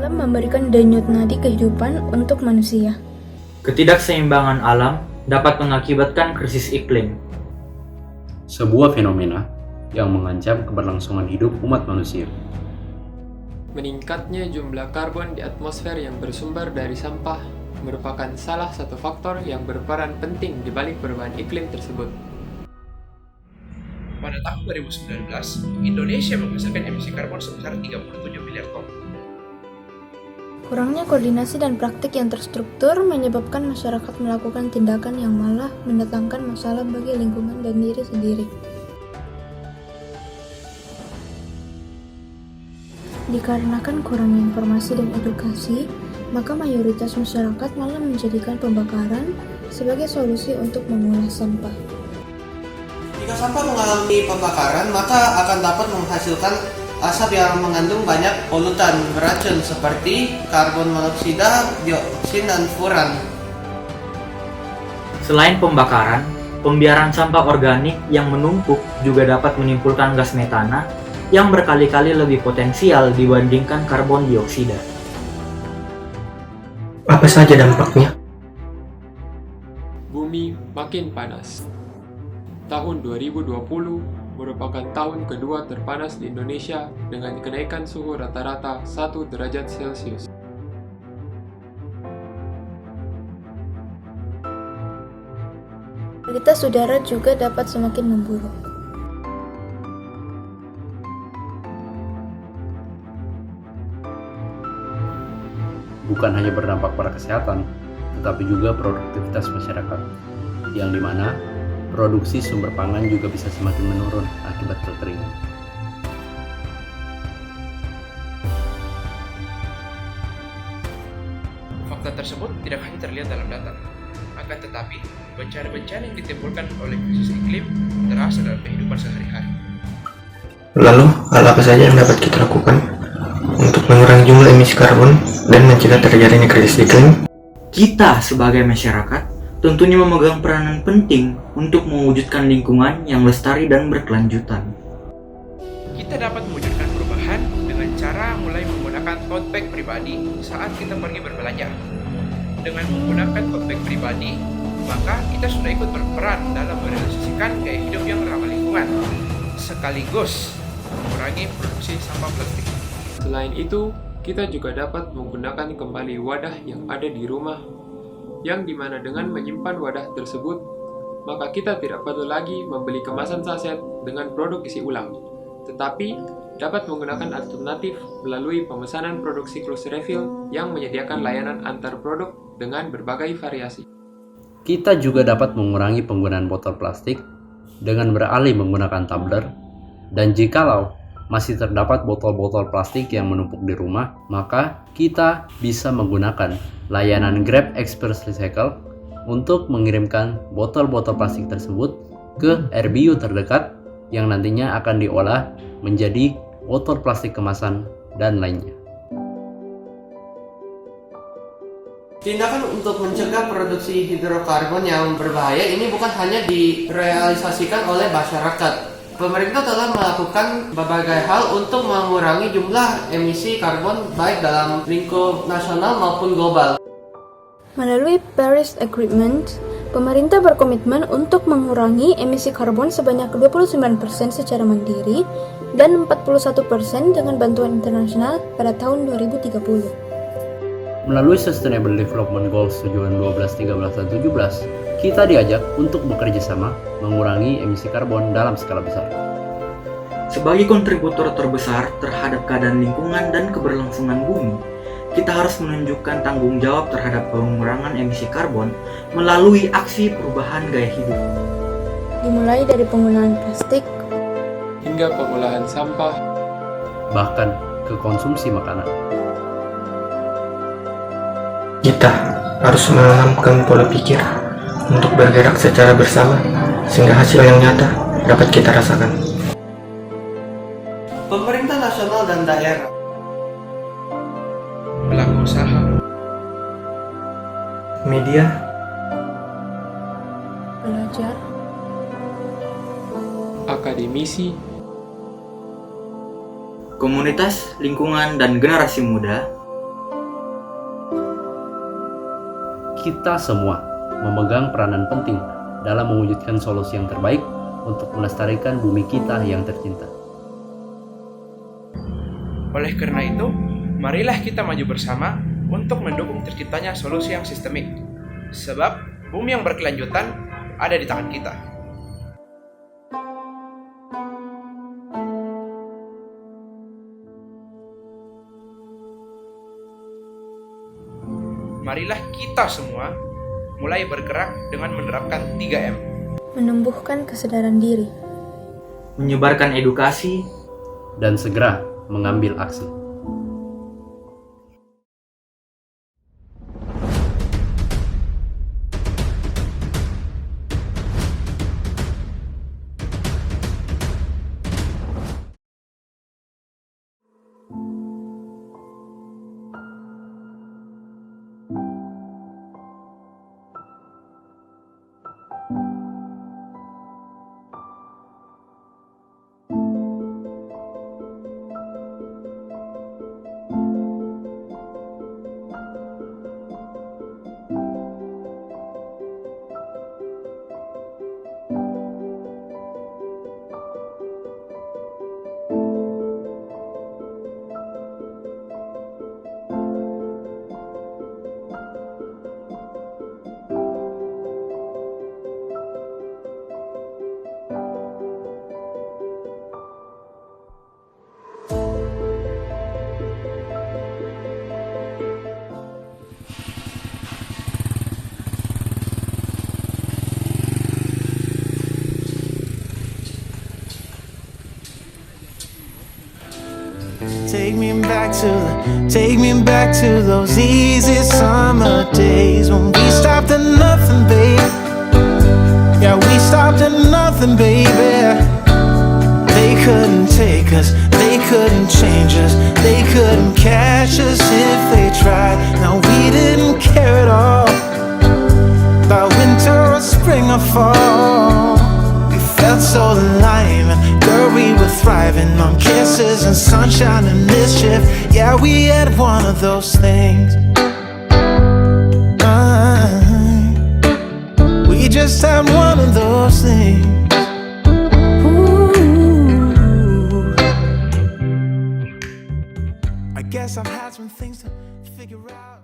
alam memberikan denyut nadi kehidupan untuk manusia. Ketidakseimbangan alam dapat mengakibatkan krisis iklim. Sebuah fenomena yang mengancam keberlangsungan hidup umat manusia. Meningkatnya jumlah karbon di atmosfer yang bersumber dari sampah merupakan salah satu faktor yang berperan penting di balik perubahan iklim tersebut. Pada tahun 2019, Indonesia menghasilkan emisi karbon sebesar 37 miliar ton. Kurangnya koordinasi dan praktik yang terstruktur menyebabkan masyarakat melakukan tindakan yang malah mendatangkan masalah bagi lingkungan dan diri sendiri. Dikarenakan kurangnya informasi dan edukasi, maka mayoritas masyarakat malah menjadikan pembakaran sebagai solusi untuk mengolah sampah. Jika sampah mengalami pembakaran, maka akan dapat menghasilkan asap yang mengandung banyak polutan beracun seperti karbon monoksida, dioksin, dan furan. Selain pembakaran, pembiaran sampah organik yang menumpuk juga dapat menimbulkan gas metana yang berkali-kali lebih potensial dibandingkan karbon dioksida. Apa saja dampaknya? Bumi makin panas. Tahun 2020 merupakan tahun kedua terpanas di Indonesia dengan kenaikan suhu rata-rata 1 derajat Celcius. Kualitas udara juga dapat semakin memburuk. Bukan hanya berdampak pada kesehatan, tetapi juga produktivitas masyarakat, yang dimana produksi sumber pangan juga bisa semakin menurun akibat kekeringan. Fakta tersebut tidak hanya terlihat dalam data, akan tetapi bencana-bencana yang ditimbulkan oleh krisis iklim terasa dalam kehidupan sehari-hari. Lalu, hal apa saja yang dapat kita lakukan untuk mengurangi jumlah emisi karbon dan mencegah terjadinya krisis iklim? Kita sebagai masyarakat tentunya memegang peranan penting untuk mewujudkan lingkungan yang lestari dan berkelanjutan. Kita dapat mewujudkan perubahan dengan cara mulai menggunakan tote bag pribadi saat kita pergi berbelanja. Dengan menggunakan tote bag pribadi, maka kita sudah ikut berperan dalam merealisasikan gaya hidup yang ramah lingkungan, sekaligus mengurangi produksi sampah plastik. Selain itu, kita juga dapat menggunakan kembali wadah yang ada di rumah, yang dimana dengan menyimpan wadah tersebut, maka kita tidak perlu lagi membeli kemasan saset dengan produk isi ulang, tetapi dapat menggunakan alternatif melalui pemesanan produk siklus refill yang menyediakan layanan antar produk dengan berbagai variasi. Kita juga dapat mengurangi penggunaan botol plastik dengan beralih menggunakan tumbler, dan jikalau masih terdapat botol-botol plastik yang menumpuk di rumah, maka kita bisa menggunakan layanan Grab Express Recycle untuk mengirimkan botol-botol plastik tersebut ke RBU terdekat yang nantinya akan diolah menjadi botol plastik kemasan dan lainnya. Tindakan untuk mencegah produksi hidrokarbon yang berbahaya ini bukan hanya direalisasikan oleh masyarakat. Pemerintah telah melakukan berbagai hal untuk mengurangi jumlah emisi karbon baik dalam lingkup nasional maupun global. Melalui Paris Agreement, pemerintah berkomitmen untuk mengurangi emisi karbon sebanyak 29% secara mandiri dan 41% dengan bantuan internasional pada tahun 2030. Melalui Sustainable Development Goals tujuan 12, 13, dan 17, kita diajak untuk bekerja sama mengurangi emisi karbon dalam skala besar. Sebagai kontributor terbesar terhadap keadaan lingkungan dan keberlangsungan bumi, kita harus menunjukkan tanggung jawab terhadap pengurangan emisi karbon melalui aksi perubahan gaya hidup. Dimulai dari penggunaan plastik, hingga pengolahan sampah, bahkan ke konsumsi makanan. Kita harus menanamkan pola pikir untuk bergerak secara bersama sehingga hasil yang nyata dapat kita rasakan. Pemerintah nasional dan daerah, Pelaku usaha, Media, belajar, akademisi, Komunitas, lingkungan, dan generasi muda kita semua memegang peranan penting dalam mewujudkan solusi yang terbaik untuk melestarikan bumi kita yang tercinta. Oleh karena itu, marilah kita maju bersama untuk mendukung terciptanya solusi yang sistemik. Sebab bumi yang berkelanjutan ada di tangan kita. Marilah kita semua mulai bergerak dengan menerapkan 3M. Menumbuhkan kesadaran diri. Menyebarkan edukasi, Dan segera mengambil aksi. Take me back to those easy summer days when we stopped at nothing, babe. Yeah, we stopped at nothing, baby. They couldn't take us, they couldn't change us, they couldn't catch us if they tried. Now we didn't care at all about winter or spring or fall. We felt so alive, and girl, we were thriving on kisses and sunshine and mischief. Yeah, we had one of those things. We just had one of those things. Ooh. I guess I've had some things to figure out.